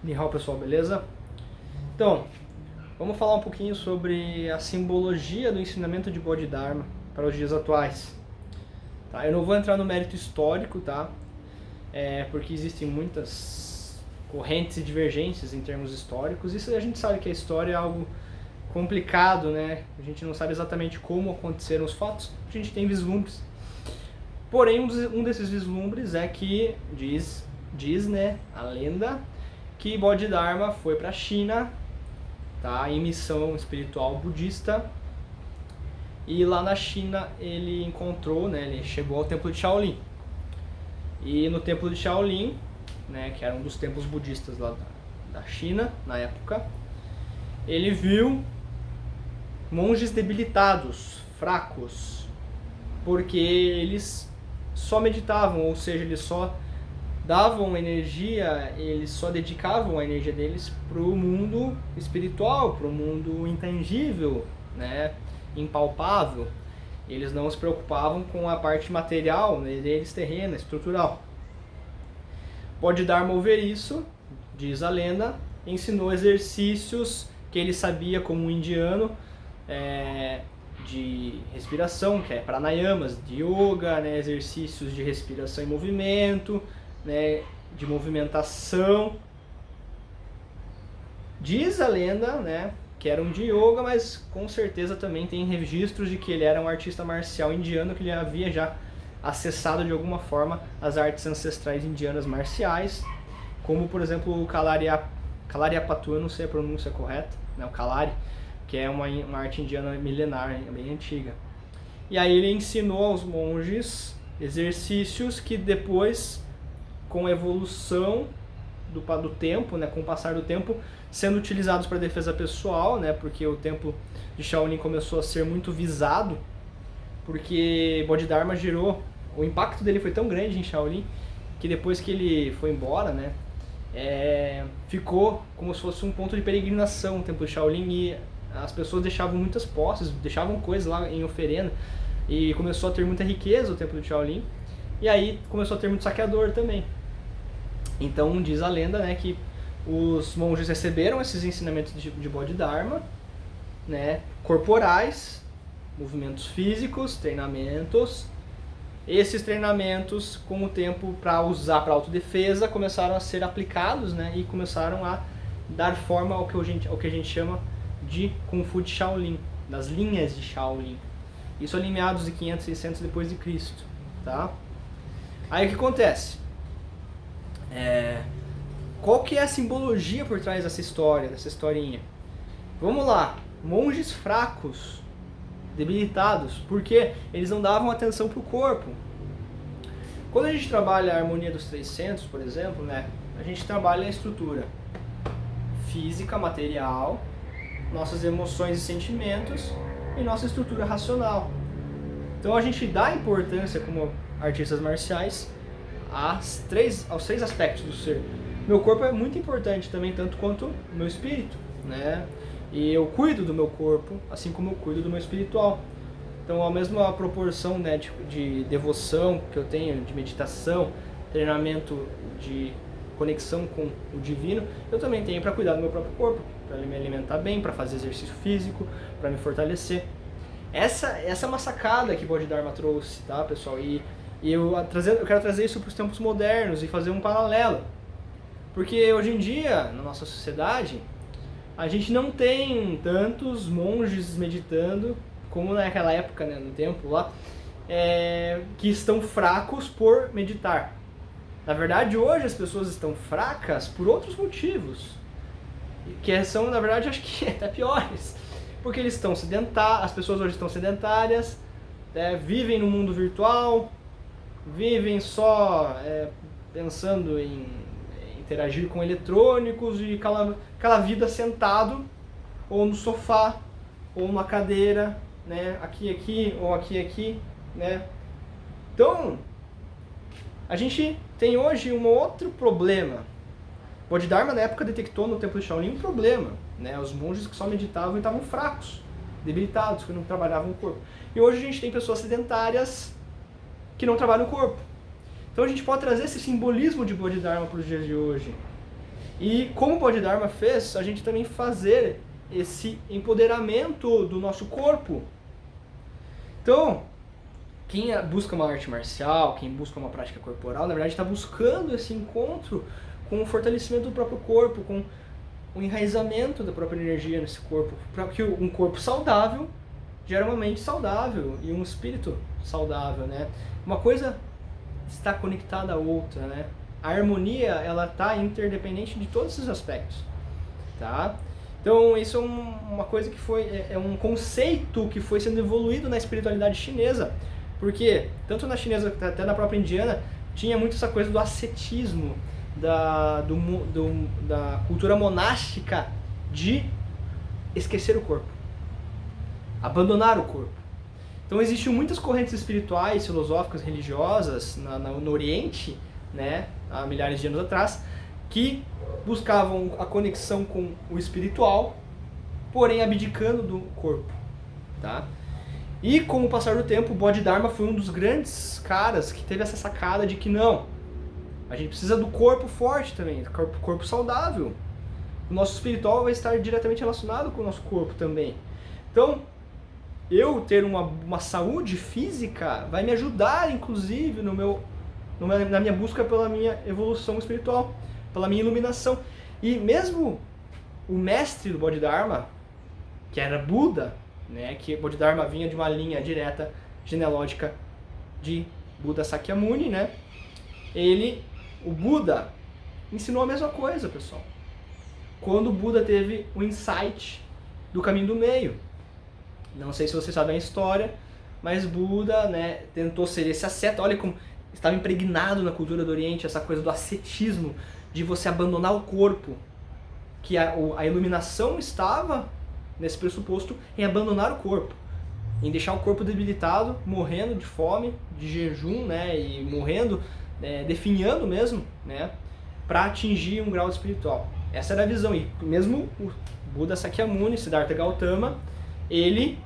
Nihao, pessoal, beleza? Então, vamos falar um pouquinho sobre a simbologia do ensinamento de Bodhidharma para os dias atuais. Tá? Eu não vou entrar no mérito histórico, tá? Porque existem muitas correntes e divergências em termos históricos. Isso a gente sabe que a história é algo complicado, né? A gente não sabe exatamente como aconteceram os fatos, a gente tem vislumbres. Porém, um desses vislumbres é que diz, né, a lenda, que Bodhidharma foi para a China, tá, em missão espiritual budista, e lá na China ele encontrou, né, ele chegou ao templo de Shaolin. E no templo de Shaolin, né, que era um dos templos budistas lá da China, na época, ele viu monges debilitados, fracos, porque eles só meditavam, ou seja, eles só davam energia, eles só dedicavam a energia deles para o mundo espiritual, para o mundo intangível, né, impalpável. Eles não se preocupavam com a parte material, né, deles terrena, estrutural. Bodhidharma, ao ver isso, diz a lenda, ensinou exercícios que ele sabia como um indiano, de respiração, que é pranayamas, de yoga, né, exercícios de respiração em movimento, né, de movimentação. Diz a lenda, né, que eram de yoga, mas com certeza também tem registros de que ele era um artista marcial indiano, que ele havia já acessado de alguma forma as artes ancestrais indianas marciais, como por exemplo o Kalariapatu, eu não sei a pronúncia correta, né, o Kalari, que é uma arte indiana milenar, bem antiga. E aí ele ensinou aos monges exercícios que depois, com a evolução do tempo, né, com o passar do tempo, sendo utilizados para defesa pessoal, né, porque o templo de Shaolin começou a ser muito visado, porque Bodhidharma gerou, o impacto dele foi tão grande em Shaolin, que depois que ele foi embora, né, ficou como se fosse um ponto de peregrinação o templo de Shaolin, e as pessoas deixavam muitas posses, deixavam coisas lá em oferenda, e começou a ter muita riqueza o templo de Shaolin, e aí começou a ter muito saqueador também. Então diz a lenda, né, que os monges receberam esses ensinamentos de Bodhidharma, né, corporais, movimentos físicos, treinamentos. Esses treinamentos, com o tempo, para usar para autodefesa, começaram a ser aplicados, né, e começaram a dar forma ao que a gente chama de Kung Fu de Shaolin, das linhas de Shaolin. Isso ali meados de 500, 600 depois de Cristo, tá? Aí o que acontece? Qual que é a simbologia por trás dessa história, dessa historinha? Vamos lá, monges fracos, debilitados, porque eles não davam atenção para o corpo. Quando a gente trabalha a harmonia dos três centros, por exemplo, né, a gente trabalha a estrutura física, material, nossas emoções e sentimentos e nossa estrutura racional. Então a gente dá importância como artistas marciais aos três aspectos do ser. Meu corpo é muito importante também, tanto quanto o meu espírito, né? E eu cuido do meu corpo, assim como eu cuido do meu espiritual. Então, a mesma proporção, né, de devoção que eu tenho, de meditação, treinamento de conexão com o divino, eu também tenho para cuidar do meu próprio corpo, para me alimentar bem, para fazer exercício físico, para me fortalecer. Essa é uma sacada que Bodhidharma trouxe, tá, pessoal? E eu quero trazer isso para os tempos modernos e fazer um paralelo. Porque hoje em dia, na nossa sociedade, a gente não tem tantos monges meditando como naquela época, né, no templo lá, que estão fracos por meditar. Na verdade, hoje as pessoas estão fracas por outros motivos, que são, na verdade, acho que até piores. Porque eles estão sedentários, as pessoas hoje estão sedentárias, vivem no mundo virtual, vivem só pensando em interagir com eletrônicos e aquela vida sentado, ou no sofá, ou numa cadeira, né, aqui, ou aqui, né. Então, a gente tem hoje um outro problema. Bodhidharma, na época, detectou no templo de Shaolin um problema, né, os monges que só meditavam e estavam fracos, debilitados, que não trabalhavam o corpo. E hoje a gente tem pessoas sedentárias que não trabalham o corpo. Então a gente pode trazer esse simbolismo de Bodhidharma para os dias de hoje. E como o Bodhidharma fez, a gente também fazer esse empoderamento do nosso corpo. Então, quem busca uma arte marcial, quem busca uma prática corporal, na verdade está buscando esse encontro com o fortalecimento do próprio corpo, com o enraizamento da própria energia nesse corpo, para que um corpo saudável gera uma mente saudável e um espírito saudável, né? Uma coisa está conectada à outra, né? A harmonia, ela está interdependente de todos esses aspectos, tá? Então, isso é uma coisa que é um conceito que foi sendo evoluído na espiritualidade chinesa, porque tanto na chinesa até na própria indiana tinha muito essa coisa do ascetismo, da cultura monástica de esquecer o corpo, abandonar o corpo. Então existiam muitas correntes espirituais, filosóficas, religiosas no Oriente, né, há milhares de anos atrás, que buscavam a conexão com o espiritual, porém abdicando do corpo, tá? E com o passar do tempo, o Bodhidharma foi um dos grandes caras que teve essa sacada de que não, a gente precisa do corpo forte também, corpo saudável. O nosso espiritual vai estar diretamente relacionado com o nosso corpo também. Então, eu ter uma saúde física vai me ajudar, inclusive, na minha busca pela minha evolução espiritual, pela minha iluminação. E mesmo o mestre do Bodhidharma, que era Buda, né, que Bodhidharma vinha de uma linha direta genealógica de Buda Sakyamuni, né, o Buda ensinou a mesma coisa, pessoal. Quando o Buda teve o insight do caminho do meio. Não sei se vocês sabem a história, mas Buda, né, tentou ser esse asceta. Olha como estava impregnado na cultura do Oriente essa coisa do ascetismo, de você abandonar o corpo. Que a iluminação estava nesse pressuposto em abandonar o corpo, em deixar o corpo debilitado, morrendo de fome, de jejum, né, e morrendo, definhando mesmo, né, para atingir um grau espiritual. Essa era a visão. E mesmo o Buda Sakyamuni, Siddhartha Gautama, ele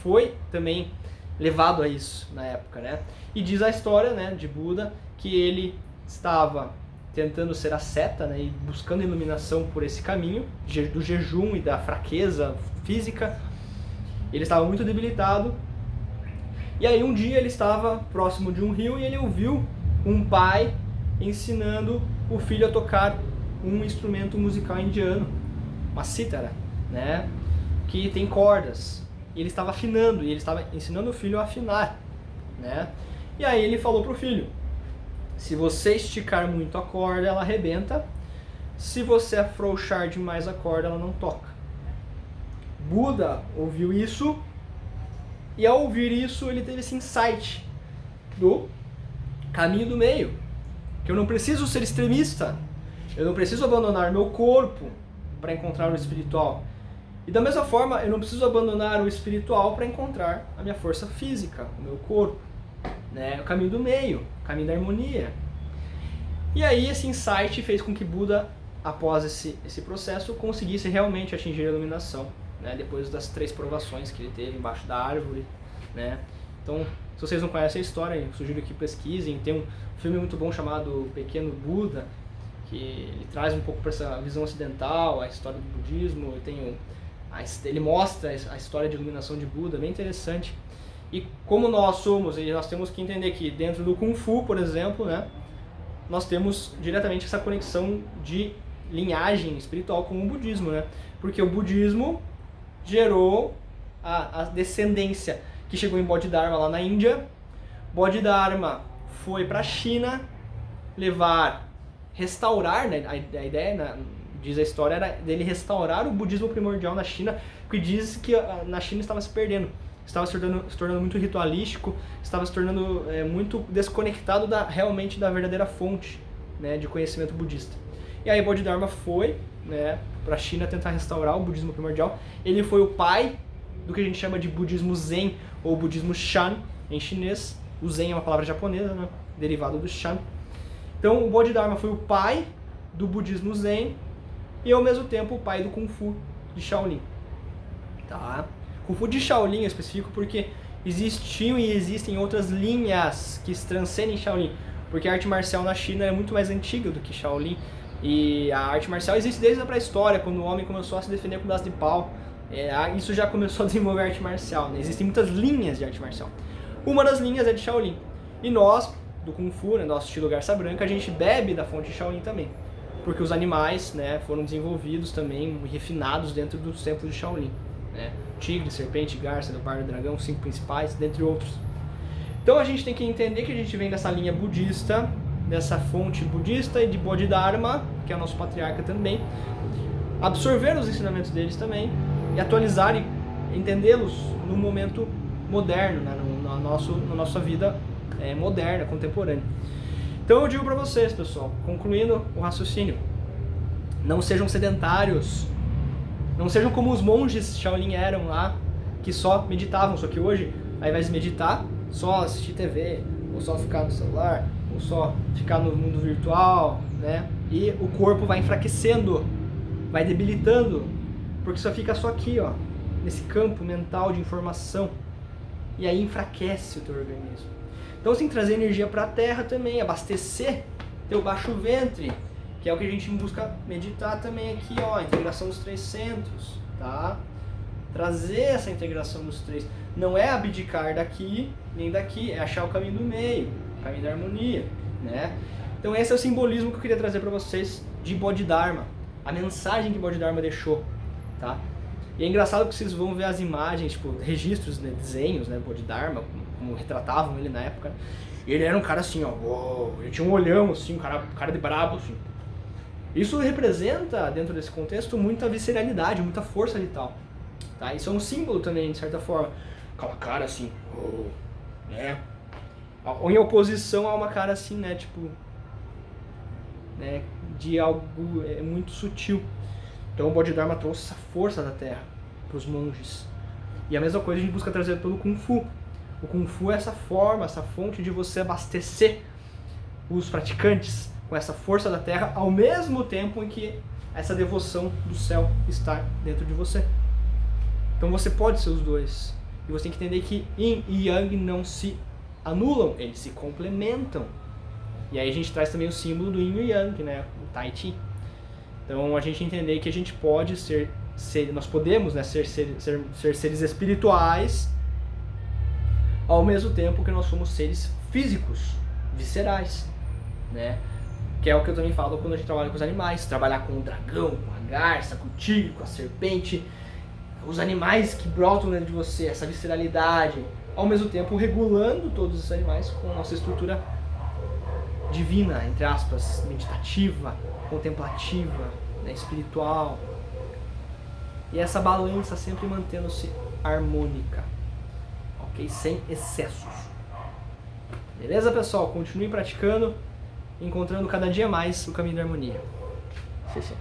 foi também levado a isso na época, né? E diz a história, né, de Buda que ele estava tentando ser asceta, né, e buscando iluminação por esse caminho do jejum e da fraqueza física. Ele estava muito debilitado. E aí um dia ele estava próximo de um rio e ele ouviu um pai ensinando o filho a tocar um instrumento musical indiano, uma cítara, né, que tem cordas. E ele estava afinando, e ele estava ensinando o filho a afinar, né? E aí ele falou pro filho: se você esticar muito a corda, ela arrebenta. Se você afrouxar demais a corda, ela não toca. Buda ouviu isso, e ao ouvir isso, ele teve esse insight do caminho do meio. Que eu não preciso ser extremista, eu não preciso abandonar meu corpo para encontrar o espiritual. E da mesma forma, eu não preciso abandonar o espiritual para encontrar a minha força física, o meu corpo, né? O caminho do meio, o caminho da harmonia. E aí esse insight fez com que Buda, após esse processo, conseguisse realmente atingir a iluminação, né? Depois das 3 provações que ele teve embaixo da árvore, né? Então, se vocês não conhecem a história, eu sugiro que pesquisem. Tem um filme muito bom chamado Pequeno Buda, que ele traz um pouco para essa visão ocidental, a história do budismo. Ele mostra a história de iluminação de Buda, bem interessante. E como nós somos, e nós temos que entender que dentro do Kung Fu, por exemplo, né, nós temos diretamente essa conexão de linhagem espiritual com o budismo, né? Porque o budismo gerou a descendência que chegou em Bodhidharma lá na Índia. Bodhidharma foi para a China restaurar, né, a ideia, né, diz a história, era dele restaurar o budismo primordial na China, porque diz que na China estava se perdendo, estava se tornando muito ritualístico, estava se tornando muito desconectado realmente da verdadeira fonte, né, de conhecimento budista. E aí Bodhidharma foi, né, para a China tentar restaurar o budismo primordial. Ele foi o pai do que a gente chama de budismo Zen, ou budismo Shan, em chinês. O Zen é uma palavra japonesa, né, derivado do Shan. Então o Bodhidharma foi o pai do budismo Zen, e ao mesmo tempo o pai do Kung Fu de Shaolin. Tá? Kung Fu de Shaolin é específico porque existiam e existem outras linhas que transcendem Shaolin, porque a arte marcial na China é muito mais antiga do que Shaolin, E a arte marcial existe desde a pré-história, quando o homem começou a se defender com pedaço de pau. Isso já começou a desenvolver arte marcial, né? Existem muitas linhas de arte marcial. Uma das linhas é de Shaolin. E nós, do Kung Fu, né, nosso estilo Garça Branca, a gente bebe da fonte de Shaolin também. Porque os animais, né, foram desenvolvidos também e refinados dentro dos templos de Shaolin. Né? Tigre, serpente, garça, leopardo, dragão, 5 principais, dentre outros. Então a gente tem que entender que a gente vem dessa linha budista, dessa fonte budista e de Bodhidharma, que é o nosso patriarca também, absorver os ensinamentos deles também e atualizar e entendê-los no momento moderno, né, na nossa vida moderna, contemporânea. Então eu digo para vocês, pessoal, concluindo o raciocínio, não sejam sedentários, não sejam como os monges Shaolin eram lá, que só meditavam, só que hoje, ao invés de meditar, só assistir TV, ou só ficar no celular, ou só ficar no mundo virtual, né? E o corpo vai enfraquecendo, vai debilitando, porque só fica só aqui, ó, nesse campo mental de informação, e aí enfraquece o teu organismo. Então você tem que trazer energia para a terra também, abastecer teu baixo ventre, que é o que a gente busca meditar também aqui, ó, integração dos 3 centros, tá? Trazer essa integração dos 3. Não é abdicar daqui, nem daqui, é achar o caminho do meio, o caminho da harmonia, né? Então esse é o simbolismo que eu queria trazer para vocês de Bodhidharma, a mensagem que Bodhidharma deixou, tá? E é engraçado que vocês vão ver as imagens, tipo, registros, né, desenhos, né, Bodhidharma, como retratavam ele na época. E ele era um cara assim, ó, uou, ele tinha um olhão assim, um cara de brabo, assim. Isso representa, dentro desse contexto, muita visceralidade, muita força vital, tá? Isso é um símbolo também, de certa forma. Aquela cara assim, uou, né? Ou em oposição a uma cara assim, né, tipo, né, de algo muito sutil. Então o Bodhidharma trouxe essa força da terra para os monges. E a mesma coisa a gente busca trazer pelo Kung Fu. O Kung Fu é essa forma, essa fonte de você abastecer os praticantes com essa força da terra, ao mesmo tempo em que essa devoção do céu está dentro de você. Então você pode ser os dois. E você tem que entender que Yin e Yang não se anulam, eles se complementam. E aí a gente traz também o símbolo do Yin e Yang, né? O Tai Chi. Então a gente entender que a gente pode nós podemos, né, ser seres espirituais, ao mesmo tempo que nós somos seres físicos, viscerais, né? Que é o que eu também falo quando a gente trabalha com os animais, trabalhar com o dragão, com a garça, com o tigre, com a serpente, os animais que brotam dentro de você, essa visceralidade, ao mesmo tempo regulando todos esses animais com a nossa estrutura divina, entre aspas, meditativa, contemplativa, né, espiritual. E essa balança sempre mantendo-se harmônica, ok? Sem excessos. Beleza, pessoal? Continue praticando, encontrando cada dia mais o caminho da harmonia. Sim, sim.